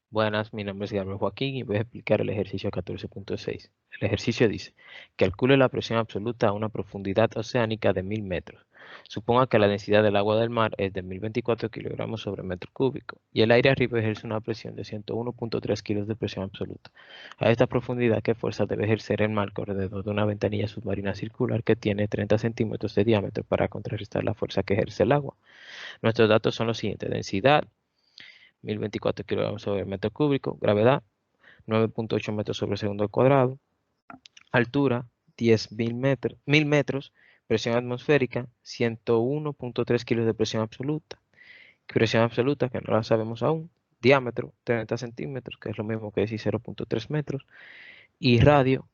Buenas, mi nombre es Gabriel Joaquín y voy a explicar el ejercicio 14.6. El ejercicio dice: calcule la presión absoluta a una profundidad oceánica de 1000 metros. Suponga que la densidad del agua del mar es de 1024 kilogramos sobre metro cúbico y el aire arriba ejerce una presión de 101.3 kilos de presión absoluta. A esta profundidad, ¿qué fuerza debe ejercer el mar alrededor de una ventanilla submarina circular que tiene 30 centímetros de diámetro para contrarrestar la fuerza que ejerce el agua? Nuestros datos son los siguientes: densidad 1024 kilogramos sobre metro cúbico, gravedad 9.8 metros sobre segundo al cuadrado, altura 10.000 metros, presión atmosférica 101.3 kilos de presión absoluta, que no la sabemos aún, diámetro 30 centímetros, que es lo mismo que decir 0.3 metros, y radio,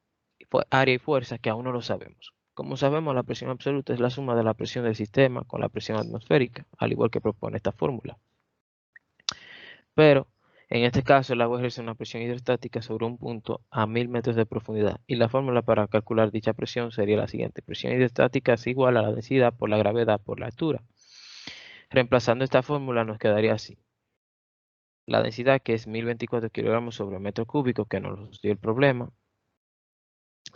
área y fuerza, que aún no lo sabemos. Como sabemos, la presión absoluta es la suma de la presión del sistema con la presión atmosférica, al igual que propone esta fórmula. Pero en este caso el agua ejerce una presión hidrostática sobre un punto a 1000 metros de profundidad y la fórmula para calcular dicha presión sería la siguiente: presión hidrostática es igual a la densidad por la gravedad por la altura. Reemplazando esta fórmula nos quedaría así: la densidad, que es 1024 kilogramos sobre metro cúbico, que nos dio el problema,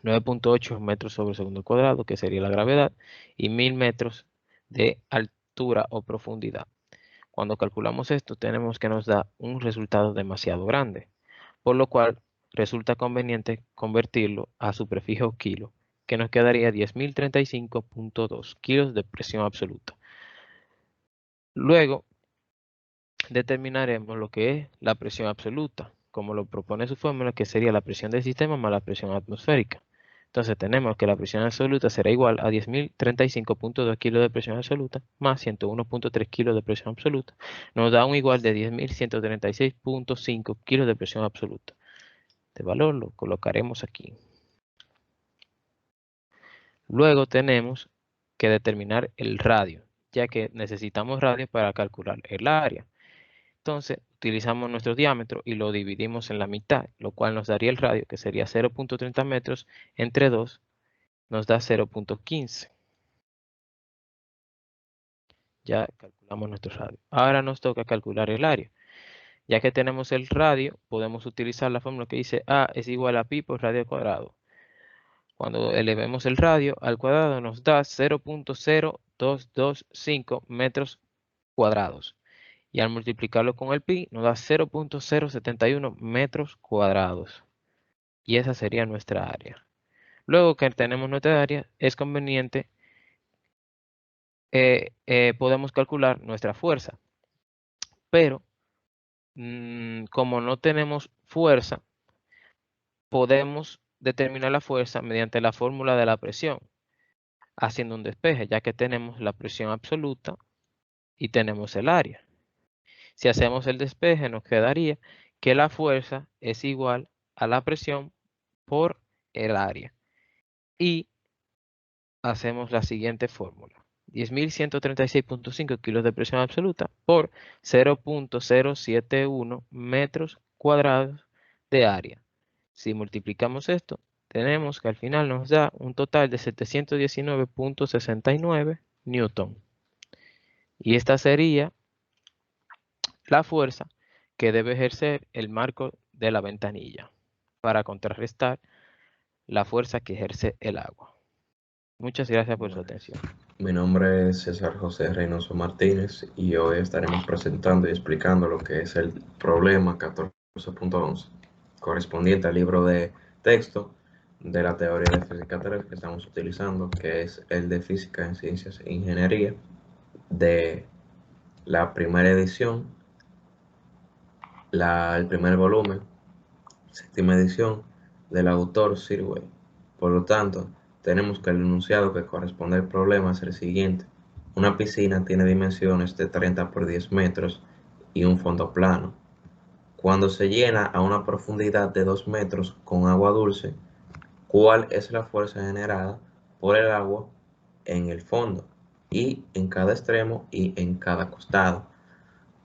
9.8 metros sobre segundo cuadrado, que sería la gravedad, y 1000 metros de altura o profundidad. Cuando calculamos esto, tenemos que nos da un resultado demasiado grande, por lo cual resulta conveniente convertirlo a su prefijo kilo, que nos quedaría 10.035.2 kilos de presión absoluta. Luego determinaremos lo que es la presión absoluta, como lo propone su fórmula, que sería la presión del sistema más la presión atmosférica. Entonces tenemos que la presión absoluta será igual a 10.035.2 kilos de presión absoluta más 101.3 kilos de presión absoluta. Nos da un igual de 10.136.5 kilos de presión absoluta. Este valor lo colocaremos aquí. Luego tenemos que determinar el radio, ya que necesitamos radio para calcular el área. Entonces utilizamos nuestro diámetro y lo dividimos en la mitad, lo cual nos daría el radio, que sería 0.30 metros entre 2, nos da 0.15. Ya calculamos nuestro radio. Ahora nos toca calcular el área. Ya que tenemos el radio, podemos utilizar la fórmula que dice A es igual a pi por radio al cuadrado. Cuando elevemos el radio al cuadrado nos da 0.0225 metros cuadrados. Y al multiplicarlo con el pi nos da 0.071 metros cuadrados. Y esa sería nuestra área. Luego que tenemos nuestra área, es conveniente, podemos calcular nuestra fuerza. Pero como no tenemos fuerza, podemos determinar la fuerza mediante la fórmula de la presión, haciendo un despeje, ya que tenemos la presión absoluta y tenemos el área. Si hacemos el despeje, nos quedaría que la fuerza es igual a la presión por el área. Y hacemos la siguiente fórmula: 10.136.5 kilos de presión absoluta por 0.071 metros cuadrados de área. Si multiplicamos esto, tenemos que al final nos da un total de 719.69 newton. Y esta sería la fuerza que debe ejercer el marco de la ventanilla para contrarrestar la fuerza que ejerce el agua. Muchas gracias por su atención. Mi nombre es César José Reynoso Martínez y hoy estaremos presentando y explicando lo que es el problema 14.11, correspondiente al libro de texto de la teoría de física 3 que estamos utilizando, que es el de Física en Ciencias e Ingeniería, de la primera edición, el primer volumen, séptima edición, del autor Sirway. Por lo tanto, tenemos que el enunciado que corresponde al problema es el siguiente: una piscina tiene dimensiones de 30 por 10 metros y un fondo plano. Cuando se llena a una profundidad de 2 metros con agua dulce, ¿cuál es la fuerza generada por el agua en el fondo y en cada extremo y en cada costado?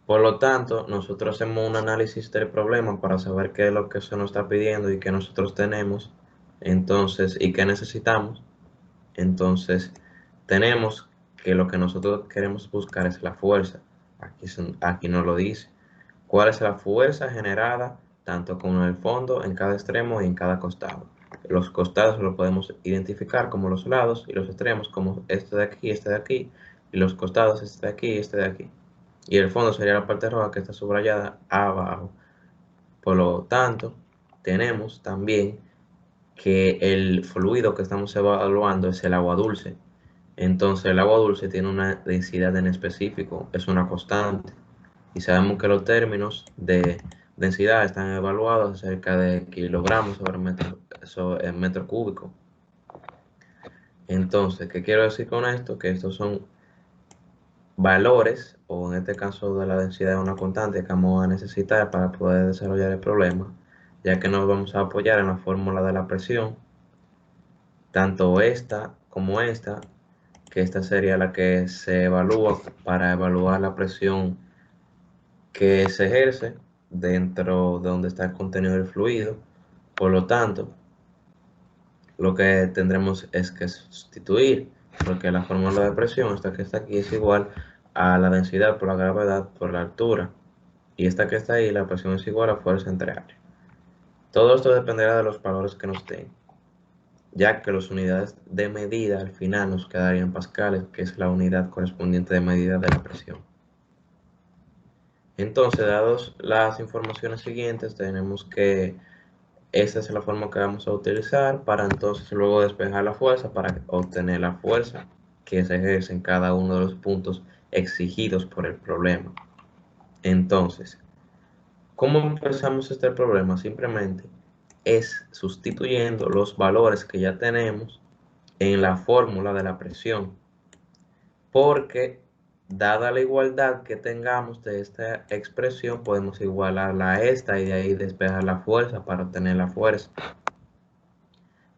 Por lo tanto, nosotros hacemos un análisis del problema para saber qué es lo que se nos está pidiendo y qué nosotros tenemos, entonces, y qué necesitamos. Entonces, tenemos que lo que nosotros queremos buscar es la fuerza. Aquí nos lo dice. ¿Cuál es la fuerza generada tanto con el fondo en cada extremo y en cada costado? Los costados los podemos identificar como los lados y los extremos como este de aquí, y los costados este de aquí y este de aquí. Y el fondo sería la parte roja que está subrayada abajo. Por lo tanto, tenemos también que el fluido que estamos evaluando es el agua dulce. Entonces, el agua dulce tiene una densidad en específico, es una constante. Y sabemos que los términos de densidad están evaluados cerca de kilogramos sobre metro cúbico. Entonces, ¿qué quiero decir con esto? Que estos son valores, o en este caso de la densidad de una constante que vamos a necesitar para poder desarrollar el problema, ya que nos vamos a apoyar en la fórmula de la presión, tanto esta como esta, que esta sería la que se evalúa para evaluar la presión que se ejerce dentro de donde está el contenido del fluido. Por lo tanto, lo que tendremos es que sustituir, porque la fórmula de presión, esta que está aquí, es igual a la densidad por la gravedad por la altura. Y esta que está ahí, la presión es igual a fuerza entre área. Todo esto dependerá de los valores que nos den, ya que las unidades de medida al final nos quedarían pascales, que es la unidad correspondiente de medida de la presión. Entonces, dadas las informaciones siguientes, tenemos que esta es la forma que vamos a utilizar para entonces luego despejar la fuerza para obtener la fuerza que se ejerce en cada uno de los puntos exigidos por el problema. Entonces, ¿cómo empezamos este problema? Simplemente es sustituyendo los valores que ya tenemos en la fórmula de la presión, porque dada la igualdad que tengamos de esta expresión, podemos igualarla a esta y de ahí despejar la fuerza para obtener la fuerza.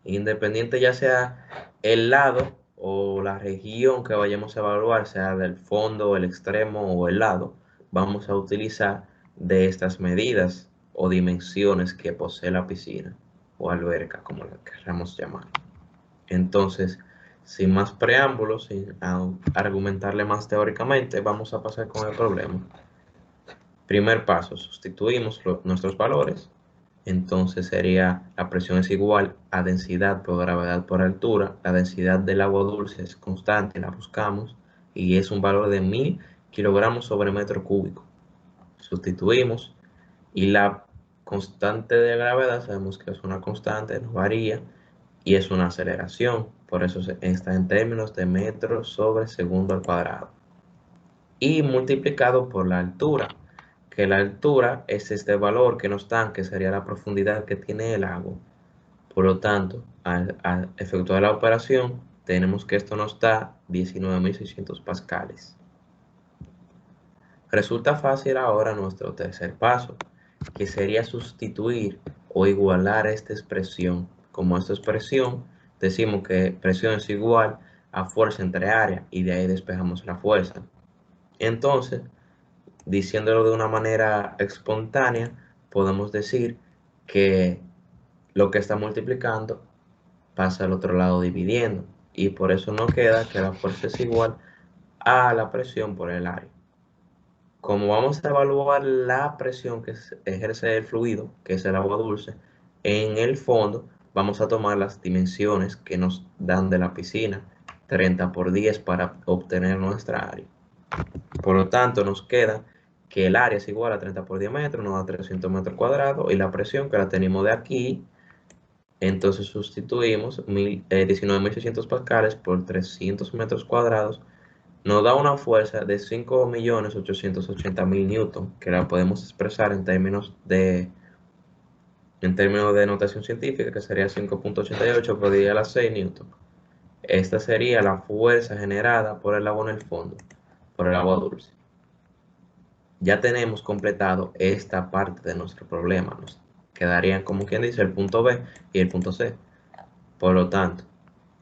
Independiente ya sea el lado o la región que vayamos a evaluar, sea del fondo, el extremo o el lado, vamos a utilizar de estas medidas o dimensiones que posee la piscina o alberca, como la queramos llamar. Entonces, sin más preámbulos, sin argumentarle más teóricamente, vamos a pasar con el problema. Primer paso, sustituimos nuestros valores. Entonces sería, la presión es igual a densidad por gravedad por altura. La densidad del agua dulce es constante, la buscamos, y es un valor de 1000 kilogramos sobre metro cúbico. Sustituimos, y la constante de gravedad sabemos que es una constante, no varía, y es una aceleración. Por eso está en términos de metros sobre segundo al cuadrado. Y multiplicado por la altura, que la altura es este valor que nos dan, que sería la profundidad que tiene el agua. Por lo tanto, al efectuar la operación, tenemos que esto nos da 19.600 pascales. Resulta fácil ahora nuestro tercer paso, que sería sustituir o igualar esta expresión. Como esta expresión, decimos que presión es igual a fuerza entre área, y de ahí despejamos la fuerza. Entonces, diciéndolo de una manera espontánea, podemos decir que lo que está multiplicando pasa al otro lado dividiendo, y por eso nos queda que la fuerza es igual a la presión por el área. Como vamos a evaluar la presión que ejerce el fluido, que es el agua dulce, en el fondo vamos a tomar las dimensiones que nos dan de la piscina, 30 por 10, para obtener nuestra área. Por lo tanto, nos queda que el área es igual a 30 por 10 metros, nos da 300 metros cuadrados, y la presión que la tenemos de aquí, entonces sustituimos 19.600 pascales por 300 metros cuadrados, nos da una fuerza de 5.880.000 newton, que la podemos expresar en términos de notación científica, que sería 5.88 por 10 a la 6 newton. Esta sería la fuerza generada por el agua en el fondo, por el agua dulce. Ya tenemos completado esta parte de nuestro problema. Nos quedarían, como quien dice, el punto B y el punto C. Por lo tanto,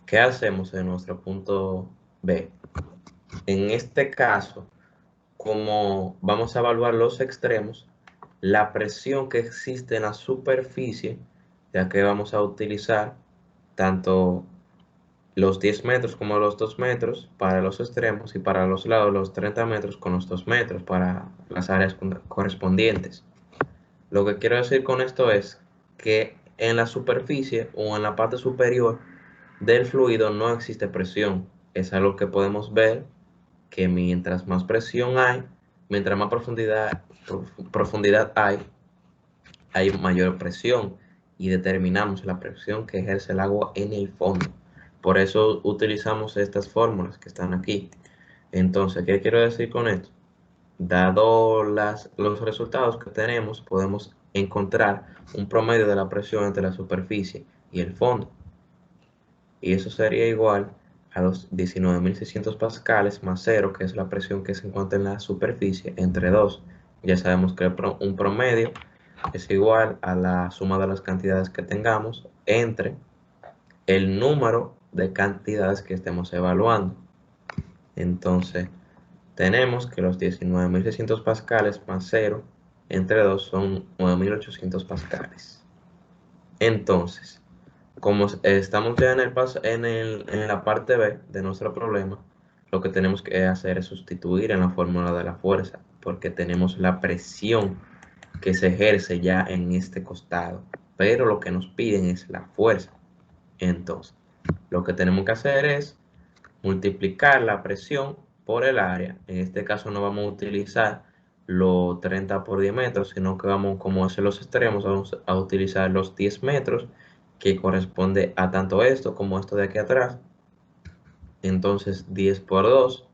¿qué hacemos en nuestro punto B? En este caso, como vamos a evaluar los extremos, la presión que existe en la superficie, ya que vamos a utilizar tanto los 10 metros como los 2 metros para los extremos y para los lados los 30 metros con los 2 metros para las áreas correspondientes. Lo que quiero decir con esto es que en la superficie o en la parte superior del fluido no existe presión. Es algo que podemos ver que mientras más presión hay, mientras más profundidad hay mayor presión y determinamos la presión que ejerce el agua en el fondo. Por eso utilizamos estas fórmulas que están aquí. Entonces, ¿qué quiero decir con esto? Dado los resultados que tenemos, podemos encontrar un promedio de la presión entre la superficie y el fondo. Y eso sería igual a los 19.600 pascales más cero, que es la presión que se encuentra en la superficie, entre 2. Ya sabemos que un promedio es igual a la suma de las cantidades que tengamos entre el número de cantidades que estemos evaluando. Entonces, tenemos que los 19.600 pascales más cero entre 2 son 9.800 pascales. Entonces, como estamos ya en la parte B de nuestro problema, lo que tenemos que hacer es sustituir en la fórmula de la fuerza, porque tenemos la presión que se ejerce ya en este costado, pero lo que nos piden es la fuerza. Entonces, lo que tenemos que hacer es multiplicar la presión por el área. En este caso no vamos a utilizar los 30 por 10 metros, sino que vamos, como hacer los extremos, vamos a utilizar los 10 metros, que corresponde a tanto esto como esto de aquí atrás. Entonces 10 por 2,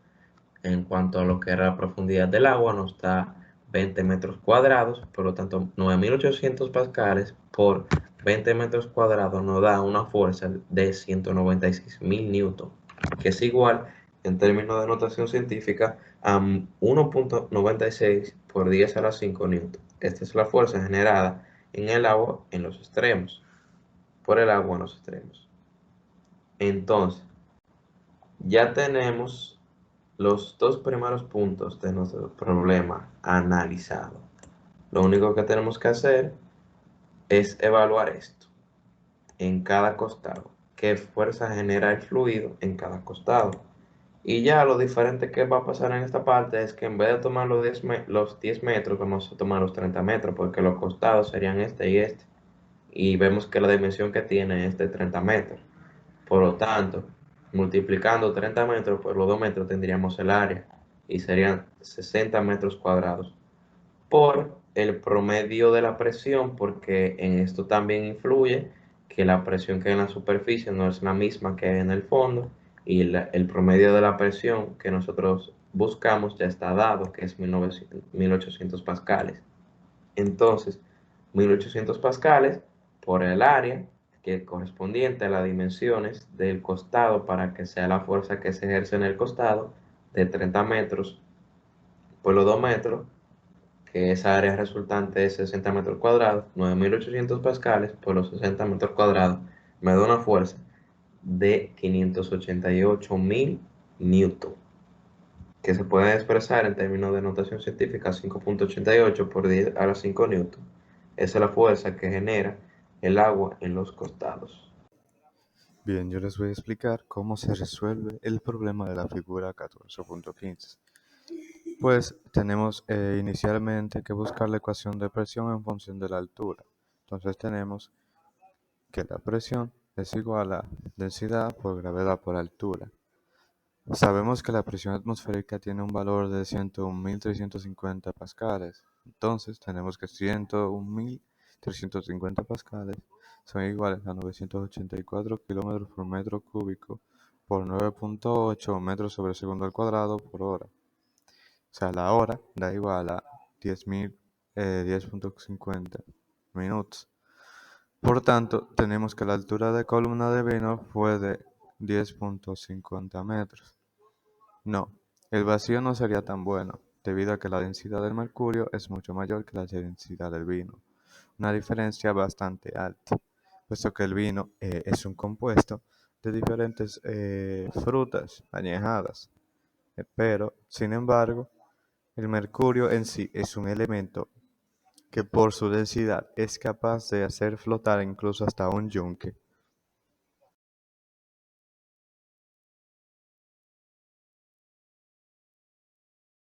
en cuanto a lo que era la profundidad del agua, nos da 20 metros cuadrados, por lo tanto 9.800 pascales por 20 metros cuadrados nos da una fuerza de 196.000 newton, que es igual en términos de notación científica a 1.96 por 10 a la 5 newton. Esta es la fuerza generada en el agua en los extremos, por el agua en los extremos. Entonces, ya tenemos los dos primeros puntos de nuestro problema analizado. Lo único que tenemos que hacer es evaluar esto en cada costado. ¿Qué fuerza genera el fluido en cada costado? Y ya lo diferente que va a pasar en esta parte es que en vez de tomar los 10 metros, vamos a tomar los 30 metros, porque los costados serían este y este. Y vemos que la dimensión que tiene es de 30 metros. Por lo tanto, multiplicando 30 metros por los 2 metros tendríamos el área y serían 60 metros cuadrados por el promedio de la presión, porque en esto también influye que la presión que hay en la superficie no es la misma que hay en el fondo y el promedio de la presión que nosotros buscamos ya está dado, que es 1.800 pascales. Entonces, 1.800 pascales por el área que es correspondiente a las dimensiones del costado para que sea la fuerza que se ejerce en el costado de 30 metros por los 2 metros, que esa área resultante es 60 metros cuadrados, 9.800 pascales por los 60 metros cuadrados, me da una fuerza de 588.000 newton, que se puede expresar en términos de notación científica 5.88 por 10 a la 5 newton. Esa es la fuerza que genera el agua en los costados. Bien, yo les voy a explicar cómo se resuelve el problema de la figura 14.15. Pues tenemos inicialmente que buscar la ecuación de presión en función de la altura. Entonces tenemos que la presión es igual a densidad por gravedad por altura. Sabemos que la presión atmosférica tiene un valor de 101.350 pascales. Entonces tenemos que 101.350 pascales son iguales a 984 kilómetros por metro cúbico por 9.8 metros sobre segundo al cuadrado por hora. O sea, la hora da igual a 10.50 minutos. Por tanto, tenemos que la altura de columna de vino fue de 10.50 metros. No, el vacío no sería tan bueno, debido a que la densidad del mercurio es mucho mayor que la densidad del vino, una diferencia bastante alta, puesto que el vino es un compuesto de diferentes frutas añejadas, pero, sin embargo, El mercurio en sí es un elemento que por su densidad es capaz de hacer flotar incluso hasta un yunque.